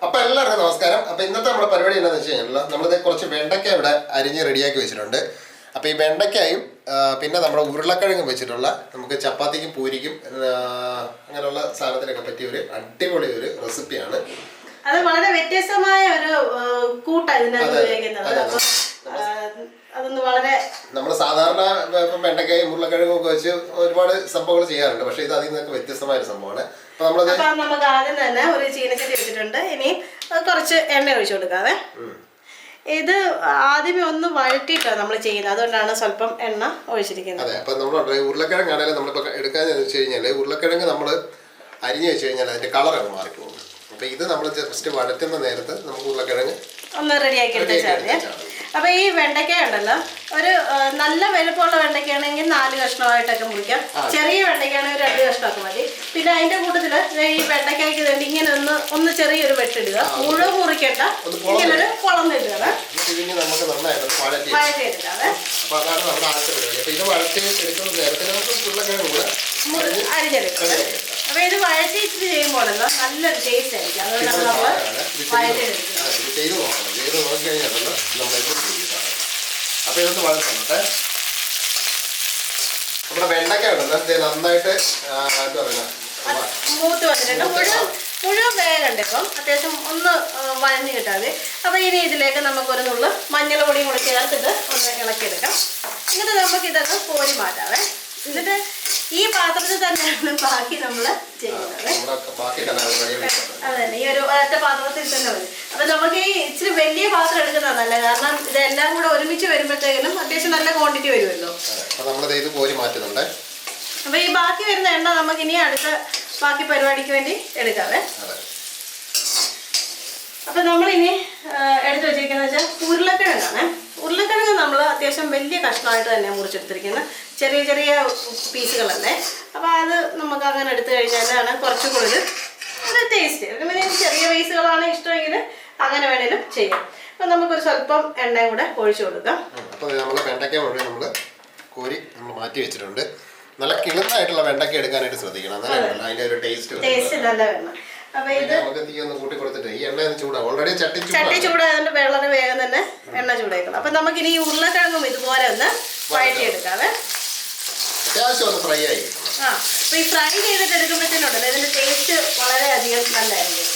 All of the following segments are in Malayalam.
അപ്പോൾ എല്ലാവർക്കും നമസ്കാരം. അപ്പോൾ ഇന്നത്തെ നമ്മുടെ പരിപാടി എന്താണെന്ന് വെച്ച് കഴിഞ്ഞാൽ നമ്മളിത് കുറച്ച് വെണ്ടയ്ക്ക ഇവിടെ അരിഞ്ഞ് റെഡിയാക്കി വെച്ചിട്ടുണ്ട്. അപ്പോൾ ഈ വെണ്ടയ്ക്കായും പിന്നെ നമ്മുടെ ഉരുളക്കിഴങ്ങും വെച്ചിട്ടുള്ള നമുക്ക് ചപ്പാത്തിക്കും പൂരിക്കും അങ്ങനെയുള്ള സാധനത്തിനൊക്കെ പറ്റിയ ഒരു അടിപൊളി ഒരു റെസിപ്പിയാണ്. അത് വളരെ വ്യത്യസ്തമായ ഒരു കൂട്ടാണ് ഇതിനകത്ത് ഉപയോഗിക്കുന്നത്. അതൊന്ന് വളരെ നമ്മൾ സാധാരണ വെണ്ടയ്ക്കായും ഉരുളക്കിഴങ്ങും ഒക്കെ വെച്ച് ഒരുപാട് സംഭവങ്ങൾ ചെയ്യാറുണ്ട്. പക്ഷേ ഇത് അതിൽ നിന്നൊക്കെ വ്യത്യസ്തമായ ഒരു സംഭവമാണ്. അപ്പൊ നമുക്ക് ആദ്യം തന്നെ ഒരു ചീനച്ചട്ടി വെച്ചിട്ടുണ്ട്. ഇനി കുറച്ച് എണ്ണ ഒഴിച്ചു കൊടുക്കാതെ. ഇത് ആദ്യമേ ഒന്ന് വഴറ്റിയിട്ടാണ് നമ്മൾ ചെയ്യുന്നത്, അതുകൊണ്ടാണ് സ്വല്പം എണ്ണ ഒഴിച്ചിരിക്കുന്നത്. അതെ, അപ്പൊ നമ്മൾ ഉരുളക്കിഴങ്ങാണെങ്കിലും നമ്മളിപ്പോ എടുക്കാന്ന് വെച്ച് കഴിഞ്ഞാൽ ഉരുളക്കിഴങ്ങ് നമ്മൾ അരിഞ്ഞു വെച്ച് കഴിഞ്ഞാൽ അതിന്റെ കളറാണ് മാറിപ്പോകും. അപ്പൊ ഇത് നമ്മൾ ജസ്റ്റ് വഴറ്റുന്ന നേരത്ത് നമുക്ക് ഉരുളക്കിഴങ്ങ് ഒന്ന് റെഡിയാക്കി എടുത്താൽ മതി. അപ്പൊ ഈ വെണ്ടയ്ക്ക ഉണ്ടല്ലോ, ഒരു നല്ല വലുപ്പമുള്ള വെണ്ടയ്ക്കാണെങ്കിൽ 4 കഷ്ണമായിട്ടൊക്കെ മുറിക്കാം. ചെറിയ വെണ്ടയ്ക്കാണെങ്കിൽ 2 കഷ്ണമൊക്കെ മതി. പിന്നെ അതിന്റെ കൂട്ടത്തില് ഈ വെണ്ടയ്ക്കായ്ക്ക് വേണ്ടി ഇങ്ങനെ ഒന്ന് ചെറിയൊരു വെട്ടിടുക. മുഴുവൻ മുറിക്കണ്ട, ഇങ്ങനൊരു പൊളന്നിടുക. വഴറ്റിയെടുക്കാതെ അരിഞ്ഞെടുക്കുക. അപ്പൊ ഇത് വഴറ്റി ഇച്ചിരി ചെയ്യുമ്പോഴല്ലോ നല്ലൊരു ടേസ്റ്റ് ആയിരിക്കും. അതുകൊണ്ടാണ് നമ്മൾ വഴറ്റിയെടുക്കുന്നത്. അപ്പൊ ഇതൊന്ന് വളർത്തുന്നുണ്ട്. നമ്മുടെ വെണ്ടയ്ക്ക ഉണ്ടല്ലോ നന്നായിട്ട് എന്താ പറയുക മൂത്ത് വന്നിട്ടുണ്ട്. മുഴുവൻ വേഗമുണ്ട്. ഇപ്പം അത്യാവശ്യം ഒന്ന് വഴഞ്ഞു കിട്ടാതെ. അപ്പൊ ഇനി ഇതിലേക്ക് നമുക്കൊരു നുള്ളു മഞ്ഞൾ പൊടിയും കൂടി ചേർത്തിട്ട് ഒന്ന് ഇളക്കിയെടുക്കാം. എന്നിട്ട് നമുക്ക് ഇതൊക്കെ കോരി മാറ്റാവേ. എന്നിട്ട് ഈ പാത്രത്തിൽ തന്നെയാണ് ബാക്കി നമ്മൾ ചെയ്യുന്നത്. അതന്നെ, ഈ ഒരു ഒറ്റ പാത്രത്തിൽ തന്നെ മതി. അപ്പൊ നമുക്ക് ഈ ഇച്ചിരി വലിയ പാത്രം എടുക്കുന്നതാണ് നല്ല, കാരണം ഇതെല്ലാം കൂടെ ഒരുമിച്ച് വരുമ്പോഴത്തേക്കും അത്യാവശ്യം നല്ല ക്വാണ്ടിറ്റി വരുമല്ലോ. അപ്പൊ ഈ ബാക്കി വരുന്ന എണ്ണ നമുക്ക് ഇനി അടുത്ത ബാക്കി പരിപാടിക്ക് വേണ്ടി എടുക്കാവേ. അപ്പൊ നമ്മളിനി എടുത്തു വെച്ചിരിക്കുന്ന വെച്ചാൽ ഉരുളക്കിഴങ്ങാണ്. ഉരുളക്കിഴങ്ങ് നമ്മൾ അത്യാവശ്യം വലിയ കഷ്ണമായിട്ട് തന്നെ മുറിച്ചെടുത്തിരിക്കുന്നത്, ചെറിയ ചെറിയ പീസുകളല്ലേ. അപ്പോൾ അത് നമുക്ക് അങ്ങനെ എടുത്തു കഴിഞ്ഞാലാണ് കുറച്ചും കൂടി ഒരു ടേസ്റ്റ്. പിന്നെ ചെറിയ പീസുകളാണ് ഇഷ്ടമെങ്കിൽ അങ്ങനെ വേണേലും ചെയ്യാം. അപ്പം നമുക്കൊരു സ്വല്പം എണ്ണയും കൂടെ ഒഴിച്ചു കൊടുക്കാം. അപ്പോൾ നമ്മൾ വെണ്ടയ്ക്ക മുഴുവൻ നമ്മൾ കോരി നമ്മൾ മാറ്റി വെച്ചിട്ടുണ്ട്. നല്ല കിളുന്നായിട്ടുള്ള വെണ്ടയ്ക്ക എടുക്കാനായിട്ട് ശ്രദ്ധിക്കണം, അതിൻ്റെ ഒരു ടേസ്റ്റ് നല്ല വേണം. അപ്പൊ ഇത് ചട്ടി ചൂടായതുകൊണ്ട് വളരെ വേഗം തന്നെ എണ്ണ ചൂടാക്കണം. അപ്പൊ നമുക്ക് ഇനി ഉരുളക്കിഴങ്ങും ഇതുപോലെ ഒന്ന് വഴറ്റിയെടുക്കാവേ. അപ്പൊ ഈ ഫ്രൈ ചെയ്തിട്ട് എടുക്കുമ്പോഴത്തേനുണ്ടല്ലോ ഇതിന്റെ ടേസ്റ്റ് വളരെയധികം നല്ലതായിരിക്കും.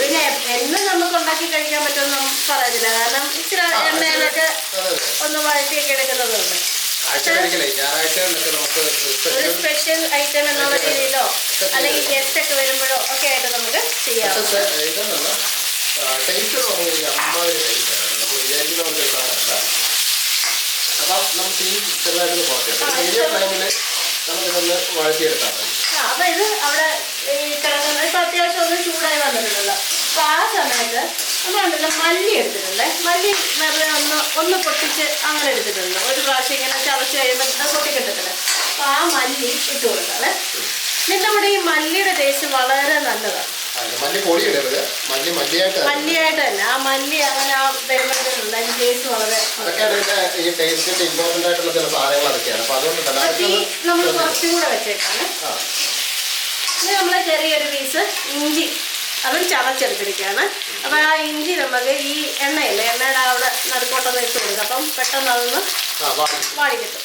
പിന്നെ എന്നും നമുക്ക് ഉണ്ടാക്കി കഴിക്കാൻ പറ്റുമെന്ന് പറയുന്നില്ല, കാരണം ഇച്ചിരി എണ്ണയിലൊക്കെ ഒന്ന് വഴറ്റിയൊക്കെ എടുക്കുന്നതുകൊണ്ട് ഒരു സ്പെഷ്യൽ ഐറ്റം എന്നുള്ള രീതിയിലോ അല്ലെങ്കിൽ ഗസ്റ്റ് ഒക്കെ വരുമ്പോഴോ ഒക്കെ ആയിട്ട് നമുക്ക് ചെയ്യാം. അപ്പൊ ഇത് അവിടെ കിടക്കുന്ന ഇപ്പൊ അത്യാവശ്യം ഒന്ന് ചൂടായി വന്നിട്ടുണ്ടല്ലോ. അപ്പൊ ആ സമയത്ത് നമ്മളുണ്ടല്ലോ മല്ലി എടുത്തിട്ടുണ്ട്. മല്ലി വെറുതെ ഒന്ന് പൊട്ടിച്ച് അങ്ങനെ എടുത്തിട്ടുണ്ട്. ഒരു പ്രാവശ്യം ഇങ്ങനെ ചതച്ച് കഴിയുമ്പോൾ പൊട്ടിക്കിട്ടത്തില്ല. അപ്പൊ ആ മല്ലി ഇട്ട് കൊടുക്കാതെ. എന്നിട്ട് നമ്മുടെ ഈ മല്ലിയുടെ ടേസ്റ്റ് വളരെ നല്ലതാണ്. മല്ലിയായിട്ട് തന്നെ ആ മല്ലി അങ്ങനെ വരുമ്പോഴത്തേനുള്ള ടേസ്റ്റ് വളരെ നമ്മൾ കുറച്ചും കൂടെ വെച്ചേക്കാണ്. ഇത് നമ്മളെ ചെറിയൊരു പീസ് ഇഞ്ചി അതും ചതച്ചെടുത്തിരിക്കുകയാണ്. അപ്പം ആ ഇഞ്ചി നമുക്ക് ഈ എണ്ണയില്ലേ, എണ്ണയുടെ അവിടെ നടുക്കോട്ടൊന്ന് ഇട്ട് കൊടുക്കുക. അപ്പം പെട്ടെന്ന് അതൊന്ന് വാടി കിട്ടും.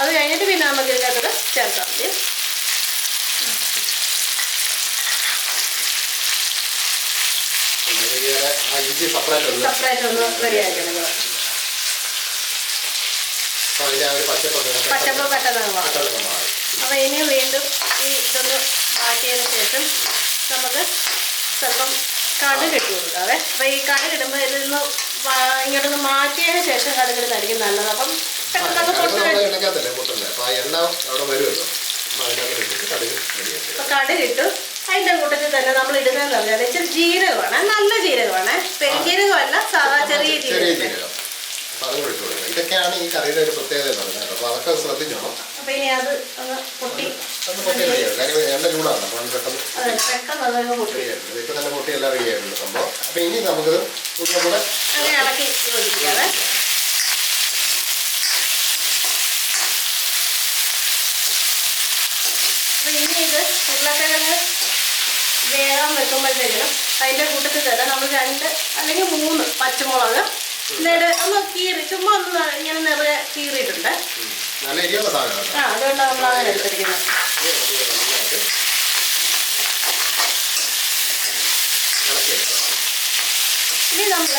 അത് കഴിഞ്ഞിട്ട് പിന്നെ നമുക്ക് ഇതിനകത്ത് ചേർത്താൽ മതി. സെപ്പറേറ്റ് ഒന്ന് റെഡിയാക്കണം. പച്ചപ്പ് പെട്ടെന്ന് മാറും. അപ്പം ഇനി വീണ്ടും ഈ ഇതൊന്ന് മാറ്റിയതിന് ശേഷം നമുക്ക് സ്വല്പം കടുക് ഇട്ട് കൊടുക്കാവേ. അപ്പം ഈ കടുക് ഇടുമ്പോൾ ഇതിൽ നിന്ന് ഇങ്ങോട്ടൊന്ന് മാറ്റിയതിന് ശേഷം കടുക് ഇടുന്നതായിരിക്കും നല്ലത്. അപ്പം പെട്ടെന്ന് കടുകിട്ടു. അതിൻ്റെ കൂട്ടത്തിൽ തന്നെ നമ്മൾ ഇടുന്നതെന്ന് പറഞ്ഞാൽ ഇച്ചിരി ജീരകമാണ്, നല്ല ജീരകമാണ്, പെരുംജീരകമല്ല, സാധാ ചെറിയ ജീരകം. ഇതൊക്കെയാണ് ഈ കറിയുടെ ഒരു പ്രത്യേകത പറഞ്ഞത്. അപ്പൊ അതൊക്കെ ശ്രദ്ധിച്ചോണം. അപ്പൊ ഇനി അത് ഒന്ന് പൊട്ടി എണ്ണ ചൂടാണ്, ഇപ്പൊ തന്നെ പൊട്ടി എല്ലാം റെഡി ആയിരുന്നു സംഭവം. അപ്പൊ ഇനി നമുക്ക് അങ്ങനെ ഇളക്കി യോജിപ്പിക്കാതെ. അപ്പൊ ഇനി ഇത് ഉരുളക്കിഴങ്ങ് വേഗം വെക്കുമ്പോഴത്തേക്കിനും അതിൻ്റെ കൂട്ടത്തിൽ തന്നെ നമ്മൾ 2 അല്ലെങ്കിൽ 3 പച്ചമുളക് ഒന്ന് കീറി ചുമ്മാ ഒന്ന് ഇങ്ങനെ നിറയെ കീറിയിട്ടുണ്ട്. അതുകൊണ്ട് നമ്മൾ അങ്ങനെ എടുത്തിരിക്കുന്നത്. ഇനി നമ്മൾ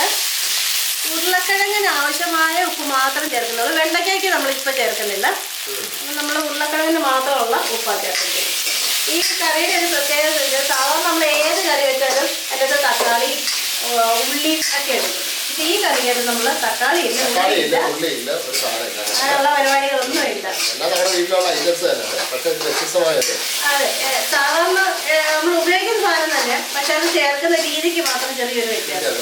ഉരുളക്കിഴങ്ങിന് ആവശ്യമായ ഉപ്പ് മാത്രം ചേർക്കുന്നുള്ളൂ. വെണ്ടയ്ക്കയ്ക്ക് നമ്മളിപ്പോൾ ചേർക്കുന്നില്ല. നമ്മൾ ഉരുളക്കിഴങ്ങിന് മാത്രമുള്ള ഉപ്പാണ് ചേർക്കുന്നത്. ഈ കറിയുടെ ഒരു പ്രത്യേകത ഉണ്ട്. സാധാരണ നമ്മൾ ഏത് കറി വെച്ചാലും അതിൻ്റെ തക്കാളി ഉള്ളി ഒക്കെ എടുക്കും. പക്ഷേ ഈ കറിക്കകത്ത് നമ്മൾ തക്കാളി ഇല്ല, അങ്ങനെയുള്ള പരിപാടികളൊന്നും ഇല്ല. അതെ, സാധാരണ നമ്മൾ ഉപയോഗിക്കുന്ന സാധനം തന്നെ, പക്ഷെ അത് ചേർക്കുന്ന രീതിക്ക് മാത്രം ചെറിയൊരു വ്യത്യാസം.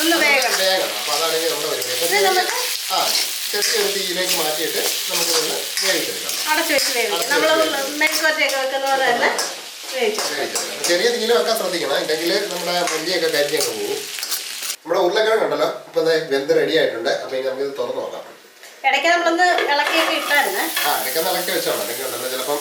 ഒന്ന് വേഗം ചെറിയൊരു തീയിലേക്ക് മാറ്റിയിട്ട് നമുക്ക് അടച്ചു വെച്ച് വേവിക്കാം. നമ്മൾ മെഴുക്കുവരട്ടിയൊക്കെ വെക്കുന്ന പോലെ തന്നെ ചെറിയ തീയിൽ വെക്കാൻ ശ്രദ്ധിക്കണം, അല്ലെങ്കിൽ നമ്മുടെ മല്ലിയൊക്കെ കരിഞ്ഞൊക്കെ പോകും. നമ്മുടെ ഉരുളക്കിഴങ്ങ് ഉണ്ടല്ലോ ഇപ്പൊ വെന്ത് റെഡി ആയിട്ടുണ്ട്. അപ്പൊ ഇനി നമുക്ക് ഇത് തുറന്നു നോക്കാം. ഇടയ്ക്ക് നമ്മളൊന്ന് ഇളക്കിയൊക്കെ ഇട്ടായിരുന്നേ. ഇടയ്ക്കൊന്ന് ഇളക്കി വെച്ചോളാം, അല്ലെങ്കിൽ ഉണ്ടല്ലോ ചിലപ്പം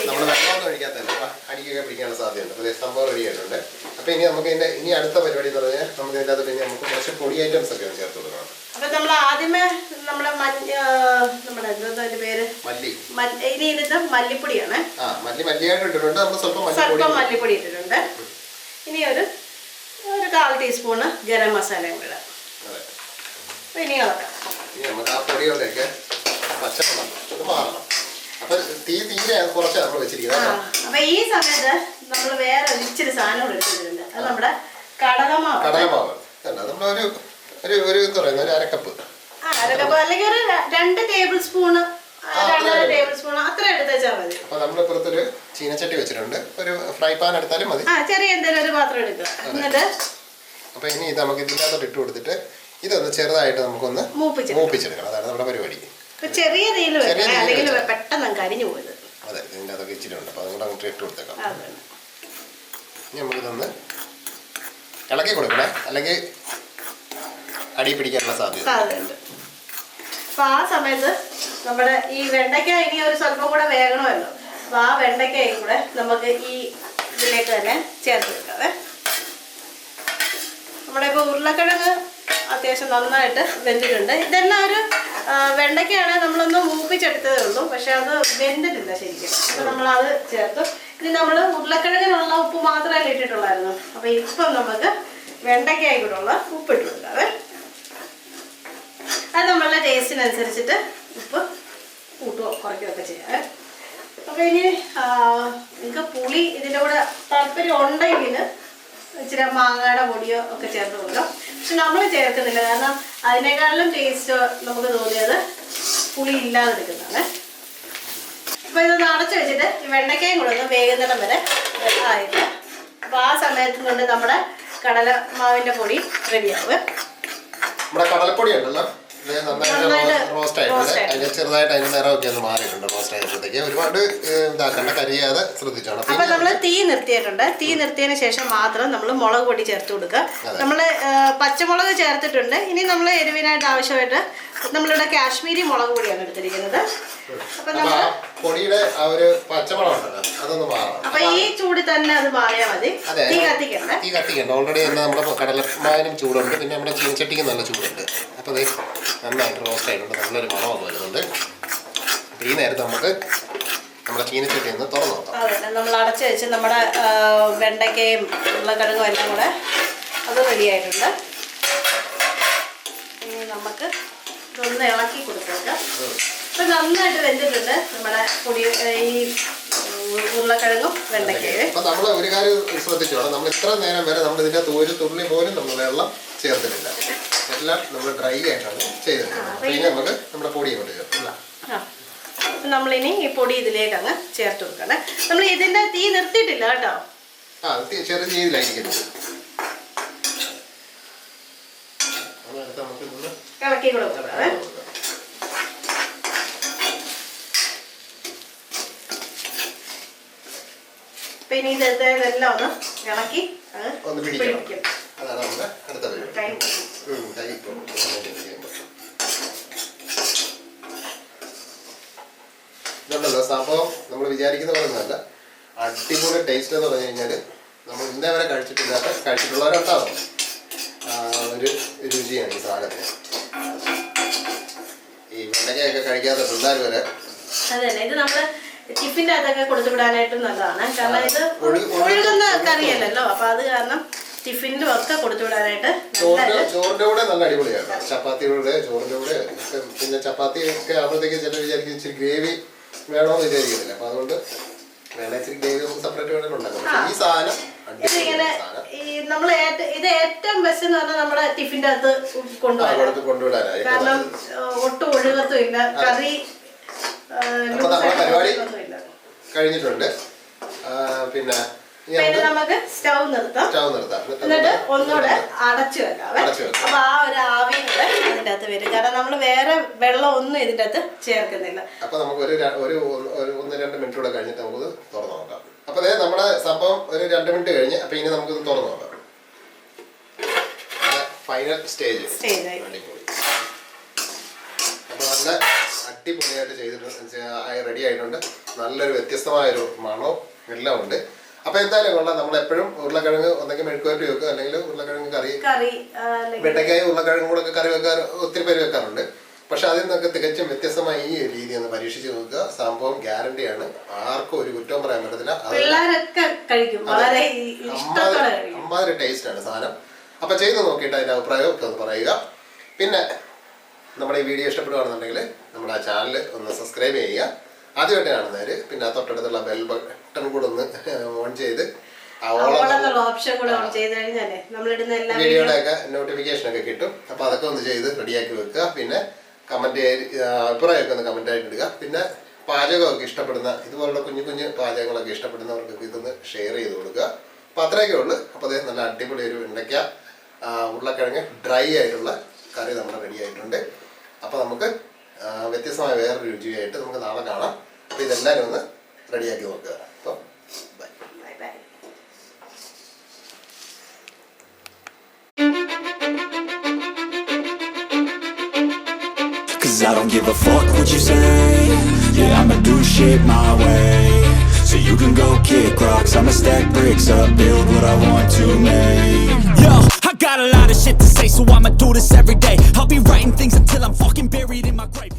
നമ്മൾ വെള്ളമൊന്നും ഒഴിക്കാത്തല്ല അപ്പൊ അടിക്കൊക്കെ പിടിക്കാനുള്ള സാധ്യതയുണ്ട്. അപ്പൊ സംഭവം റെഡി ആയിട്ടുണ്ട്. അപ്പൊ ഇനി നമുക്ക് ഇനി അടുത്ത പരിപാടി എന്ന് പറഞ്ഞാൽ നമുക്ക് ഇതിൻ്റെ അകത്ത് നമുക്ക് കുറച്ച് പൊടി ഐറ്റംസ് ഒക്കെ ചേർത്ത് കൊടുക്കണം. അപ്പൊ നമ്മൾ ആദ്യമേ നമ്മുടെ എന്താ പേര് ഇനി ഇതിന്റെ മല്ലിപ്പൊടിയാണ്. മല്ലിയായിട്ട് ഇട്ടിട്ടുണ്ട്. നമ്മൾ സ്വല്പം മല്ലിപ്പൊടി ഇട്ടിട്ടുണ്ട്. ഇനി ഒരു 1/4 ടീസ്പൂണ് ഗരം മസാലയും കൂടെ ഇനി ഇളക്കാം. നമുക്ക് ആ പൊടികളുടെയൊക്കെ പച്ചവെള്ളം മാറണം. അപ്പൊ തീരെ കുറച്ച് നമ്മൾ വെച്ചിരിക്കുന്നത്. അപ്പൊ ഈ സമയത്ത് നമ്മൾ വേറെ ഇച്ചിരി സാധനം എടുത്തിട്ടുണ്ട്. അത് നമ്മുടെ കടലമാവ്. നമ്മളൊരു എന്താ പറയുക, ഒരു അരക്കപ്പ് അല്ലെങ്കിൽ ഒരു 2 ടേബിൾ സ്പൂണ് 2.5 ടേബിൾ സ്പൂൺ അത്ര എടുത്ത് വെച്ചാൽ മതി. അപ്പൊ നമ്മളിപ്പുറത്തൊരു ചീനച്ചട്ടി വെച്ചിട്ടുണ്ട്. ഒരു ഫ്രൈ പാൻ എടുത്താലും മതി. ചെറിയ എന്തെങ്കിലും ഒരു പാത്രം എടുക്കുക. എന്നിട്ട് അപ്പൊ ഇനി ഇത് നമുക്ക് ഇതിനകത്തോട്ട് ഇട്ട് കൊടുത്തിട്ട് ഇതൊന്ന് ചെറുതായിട്ട് നമുക്കൊന്ന് മൂപ്പിച്ചെടുക്കണം. അതാണ് നമ്മുടെ പരിപാടി. ചെറിയ തീയിൽ അല്ലെങ്കിൽ പെട്ടെന്ന് കരിഞ്ഞു പോയത്. അതെ, ഇതിൻ്റെ അതൊക്കെ ഇച്ചിരി ഉണ്ട്. അപ്പൊ അതുകൊണ്ട് അങ്ങോട്ട് ഇട്ട് കൊടുത്തേക്കാം. ഇനി നമുക്കിതൊന്ന് ഇളക്കി കൊടുക്കണേ, അല്ലെങ്കിൽ അടി പിടിക്കാനുള്ള സാധ്യതയുണ്ട്. അപ്പൊ ആ സമയത്ത് നമ്മുടെ ഈ വെണ്ടയ്ക്ക ഇനി ഒരു സ്വല്പം കൂടെ വേകണമല്ലോ. അപ്പൊ ആ വെണ്ടയ്ക്കയും കൂടെ നമുക്ക് ഈ ഇതിലേക്ക് തന്നെ ചേർത്ത് വെക്കാവേ. നമ്മുടെ ഇപ്പോൾ ഉരുളക്കിഴങ്ങ് അത്യാവശ്യം നന്നായിട്ട് വെന്തിട്ടുണ്ട്. ഇതെല്ലാം ഒരു വെണ്ടയ്ക്കയാണെങ്കിൽ നമ്മളൊന്ന് മൂപ്പിച്ചെടുത്തതേ ഉള്ളൂ, പക്ഷെ അത് വെന്തിട്ടില്ല ശരിക്കും. അപ്പം നമ്മളത് ചേർത്തു. ഇനി നമ്മൾ ഉരുളക്കിഴങ്ങിനുള്ള ഉപ്പ് മാത്രമല്ല ഇട്ടിട്ടുള്ളായിരുന്നു. അപ്പം ഇപ്പം നമുക്ക് വെണ്ടയ്ക്കായി കൂടെ ഉള്ള ഉപ്പ് ഇട്ട് കൊടുക്കാവേ. അത് നമ്മളുടെ ടേസ്റ്റിനനുസരിച്ചിട്ട് ഉപ്പ് കൂട്ടുകയോ കുറയ്ക്കുകയോ ഒക്കെ ചെയ്യാവേ. അപ്പം ഇനി നിങ്ങൾക്ക് പുളി ഇതിൻ്റെ കൂടെ താല്പര്യം ഉണ്ടെങ്കിൽ ഇച്ചിരി മാങ്ങയുടെ പൊടിയോ ഒക്കെ ചേർത്ത് കൊടുക്കാം. പക്ഷെ നമ്മൾ ചേർക്കുന്നില്ല, കാരണം അതിനേക്കാളും ടേസ്റ്റ് നമുക്ക് തോന്നിയത് പുളി ഇല്ലാതെ എടുക്കുന്നതാണ്. അപ്പോൾ ഇതൊന്ന് അടച്ചു വെച്ചിട്ട് ഈ വെണ്ടയ്ക്കയും കൂടെ ഒന്ന് വേകുന്നിടം വരെ ആയിട്ട്. അപ്പോൾ ആ സമയത്ത് കൊണ്ട് നമ്മുടെ കടലമാവിൻ്റെ പൊടി റെഡിയാവും. നമ്മുടെ കടലപ്പൊടി ഉണ്ടല്ലോ നന്നായിട്ട് റോസ്റ്റ് ആയിട്ടുണ്ട്. അതിന് ചെറുതായിട്ട് അതിന് നിറമൊക്കെ ഒന്ന് മാറിയിട്ടുണ്ട്. റോസ്റ്റ് ആയപ്പോഴത്തേക്ക് ഒരുപാട് ഇതാക്കണ്ട, കരിയാതെ ശ്രദ്ധിച്ചോണം. അപ്പൊ നമ്മള് തീ നിർത്തിയിട്ടുണ്ട്. തീ നിർത്തിയതിന് ശേഷം മാത്രം നമ്മൾ മുളക് പൊടി ചേർത്ത് കൊടുക്കുക. നമ്മള് പച്ചമുളക് ചേർത്തിട്ടുണ്ട്. ഇനി നമ്മൾ എരിവിനായിട്ട് ആവശ്യമായിട്ട് നമ്മളിവിടെ കാശ്മീരി മുളക് പൊടിയാണ് എടുത്തിരിക്കുന്നത്. അപ്പൊ നമ്മള് പൊടിയുടെ ആ ഒരു പച്ചമണം ഉണ്ടല്ലോ അതൊന്ന് മാറണം. അപ്പൊ ഈ ചൂടിൽ തന്നെ അത് മാറിയാൽ മതി. തീ കത്തിക്കണ്ട. ഓൾറെഡി തന്നെ നമ്മുടെ കടലമാവിനും ചൂടുണ്ട്, പിന്നെ നമ്മുടെ ചീനച്ചട്ടിക്ക് നല്ല ചൂടുണ്ട്. അപ്പോൾ അത് നന്നായിട്ട് റോസ്റ്റ് ആയിട്ടുണ്ട്, നല്ലൊരു മണമൊക്കെ വരുന്നുണ്ട്. അപ്പോൾ ഈ നേരത്തെ നമുക്ക് നമ്മുടെ ചീനച്ചട്ടി ഒന്ന് തുറന്നു നോക്കാം. അതെ, നമ്മൾ അടച്ച് വെച്ച് നമ്മുടെ വെണ്ടയ്ക്കയും ഉരുളക്കിഴങ്ങും എല്ലാം കൂടെ അത് റെഡി ആയിട്ടുണ്ട്. ഇനി നമുക്ക് ഇതൊന്ന് ഇളക്കി കൊടുത്തേക്കാം. ഇപ്പം നന്നായിട്ട് വെന്തിട്ടുണ്ട് നമ്മുടെ പൊടി ഈ ഉരുളക്കിഴങ്ങും വെണ്ടയ്ക്കയും. അപ്പം നമ്മൾ ഒരു കാര്യം ശ്രദ്ധിച്ചോളാം, നമ്മൾ ഇത്ര നേരം വരെ നമ്മൾ ഇതിൻ്റെ ഒരു തുള്ളി പോലും നമ്മൾ വെള്ളം ചേർത്തിട്ടില്ല. എല്ലാം നമ്മൾ ഡ്രൈ ആയിട്ടാണ് ചെയ്തിട്ടുള്ളത്. ഇനി നമുക്ക് നമ്മുടെ പൊടി കൊണ്ട് ചേർക്കാം. നമ്മളിനി ഈ പൊടി ഇതിലേക്ക് അങ്ങ് ചേർത്ത് കൊടുക്കണം. നമ്മൾ ഇതിൻ്റെ തീ നിർത്തിയിട്ടില്ല കേട്ടോ. ചെറിയ രീതിയിലായിരിക്കും. ഇളക്കി കൂടെ കൊടുക്കാവേ. പിന്നെ ഇതെല്ലാം ഒന്ന് ഇളക്കി ഒന്ന് പിടിക്കും. അതാണ് നമ്മുടെ അടുത്ത പരിപാടി. ഇതുണ്ടല്ലോ സംഭവം നമ്മൾ വിചാരിക്കുന്ന പോലെ ഒന്നുമല്ല. അടിപൊളി ടേസ്റ്റ് എന്ന് പറഞ്ഞു കഴിഞ്ഞാൽ നമ്മൾ ഇന്നേ വരെ കഴിച്ചിട്ടുള്ളവരുണ്ടാവും ഒരു രുചിയാണ് ഈ സാധനത്തിന്. ഈ വെണ്ടയ്ക്കൊക്കെ കഴിക്കാത്ത പിള്ളേർ വരെ അതെ, ഇത് നമ്മള് ടിഫിന്റെ അകത്തൊക്കെ കൊടുത്തു വിടാനായിട്ടും നല്ലതാണ്. കാരണം ഇത് ഒഴുകുന്ന കറിയല്ലല്ലോ, അപ്പൊ അത് കാരണം ടിഫിനും ഒക്കെ കൊടുത്തു വിടാനായിട്ട് ചോറിന്റെ കൂടെ നല്ല അടിപൊളിയാണ്. ചപ്പാത്തിയുടെ ചോറിന്റെ കൂടെ പിന്നെ ചപ്പാത്തി ഒക്കെ ആകുമ്പോഴത്തേക്ക് ചില വിചാരിക്കും ഇച്ചിരി ഗ്രേവി വേണമെന്ന് വിചാരിക്കുന്നില്ല. അപ്പൊ അതുകൊണ്ട് വേണം ഇച്ചിരി ഗ്രേവി നമുക്ക് സെപ്പറേറ്റ് വേണമെങ്കിൽ ഉണ്ടാക്കാം. ഈ സാധനം ഇത് ഏറ്റവും ബെസ്റ്റ് എന്ന് പറഞ്ഞാൽ നമ്മുടെ ടിഫിന്റെ അകത്ത് കൊണ്ടുവിടാനായി. കാരണം ഒട്ടും ഒഴുകത്തും ഇല്ല കറി. അപ്പൊ നമ്മുടെ പരിപാടി കഴിഞ്ഞിട്ടുണ്ട്. പിന്നെ നമുക്ക് സ്റ്റൗ നിർത്താം. എന്നിട്ട് ഒന്നുകൂടെ അടച്ചു വെക്കാം. അപ്പൊ ആ ഒരു ആവി കൂടെ ഇതിന്റെ അകത്ത് വരും. കാരണം നമ്മൾ വേറെ വെള്ളം ഒന്നും ഇതിന്റെ അകത്ത് ചേർക്കുന്നില്ല. അപ്പൊ നമുക്ക് ഒരു 1-2 മിനിറ്റ് കൂടെ കഴിഞ്ഞിട്ട് നമുക്ക് തുറന്നു നോക്കാം. അപ്പൊ നമ്മുടെ സംഭവം ഒരു 2 മിനിറ്റ് കഴിഞ്ഞ് അപ്പൊ ഇനി നമുക്ക് തുറന്നു നോക്കാം. Final stage. അപ്പൊ നല്ല അടിപൊളിയായിട്ട് ചെയ്തിട്ട് റെഡി ആയിട്ടുണ്ട്. നല്ലൊരു വ്യത്യസ്തമായൊരു മണവും എല്ലാം ഉണ്ട്. അപ്പൊ എന്തായാലും കൊള്ളാം. നമ്മളെപ്പോഴും ഉരുളക്കിഴങ്ങ് ഒന്നെങ്കിൽ മെഴുക്കുവരട്ടി വെക്കുക, അല്ലെങ്കിൽ ഉരുളക്കിഴങ്ങ് കറി, വെണ്ടയ്ക്കായ ഉരുളക്കിഴങ്ങും കൂടെ കറി വെക്കാൻ ഒത്തിരി പേര് വെക്കാറുണ്ട്. പക്ഷെ അതിൽ നിന്നൊക്കെ തികച്ചും വ്യത്യസ്തമായ ഈ രീതി ഒന്ന് പരീക്ഷിച്ച് നോക്കുക. സംഭവം ഗ്യാരണ്ടിയാണ്, ആർക്കും ഒരു കുറ്റവും പറയാൻ പറ്റത്തില്ല. അമ്മാതിരി ടേസ്റ്റ് ആണ് സാധനം. അപ്പൊ ചെയ്ത് നോക്കിയിട്ട് അതിന്റെ അഭിപ്രായം ഒക്കെ ഒന്ന് പറയുക. പിന്നെ നമ്മുടെ ഈ വീഡിയോ ഇഷ്ടപ്പെടുകയാണെന്നുണ്ടെങ്കിൽ നമ്മുടെ ആ ചാനൽ ഒന്ന് സബ്സ്ക്രൈബ് ചെയ്യുക. ആദ്യമായിട്ട് കാണുന്നവര് പിന്നെ തൊട്ടടുത്തുള്ള ബെൽ ബട്ടൺ കൂടെ ഒന്ന് ഓൺ ചെയ്ത് വീഡിയോയുടെ ഒക്കെ നോട്ടിഫിക്കേഷൻ ഒക്കെ കിട്ടും. അപ്പൊ അതൊക്കെ ഒന്ന് ചെയ്ത് റെഡിയാക്കി വെക്കുക. പിന്നെ കമന്റ് അഭിപ്രായമൊക്കെ ഒന്ന് കമന്റ് ആയിട്ട് ഇടുക. പിന്നെ പാചകമൊക്കെ ഇഷ്ടപ്പെടുന്ന ഇതുപോലുള്ള കുഞ്ഞു കുഞ്ഞു പാചകങ്ങളൊക്കെ ഇഷ്ടപ്പെടുന്നവർക്കൊക്കെ ഇതൊന്ന് ഷെയർ ചെയ്ത് കൊടുക്കുക. അപ്പൊ അത്രയൊക്കെ ഉള്ളു. അപ്പൊ അതേ നല്ല അടിപൊളി ഒരു വെണ്ടയ്ക്ക ഉരുളക്കിഴങ്ങ് ഡ്രൈ ആയിട്ടുള്ള കറി നമ്മുടെ റെഡി ആയിട്ടുണ്ട്. അപ്പൊ നമുക്ക് വ്യത്യസ്തമായ വേറൊരു രുചിയായിട്ട് നമുക്ക് നാളെ കാണാം. അപ്പൊ ഇതെല്ലാവരും ഒന്ന് റെഡിയാക്കി നോക്കുക. അപ്പോൾ by. Cause I don't give a fuck what you say. Yeah, I'ma do shit my way. So you can go kick rocks, I'ma stack bricks up, build what I want to make. Yo, I got a lot of shit to say, so I'ma do this every day. I'll be writing things until I'm fucking buried in my grave.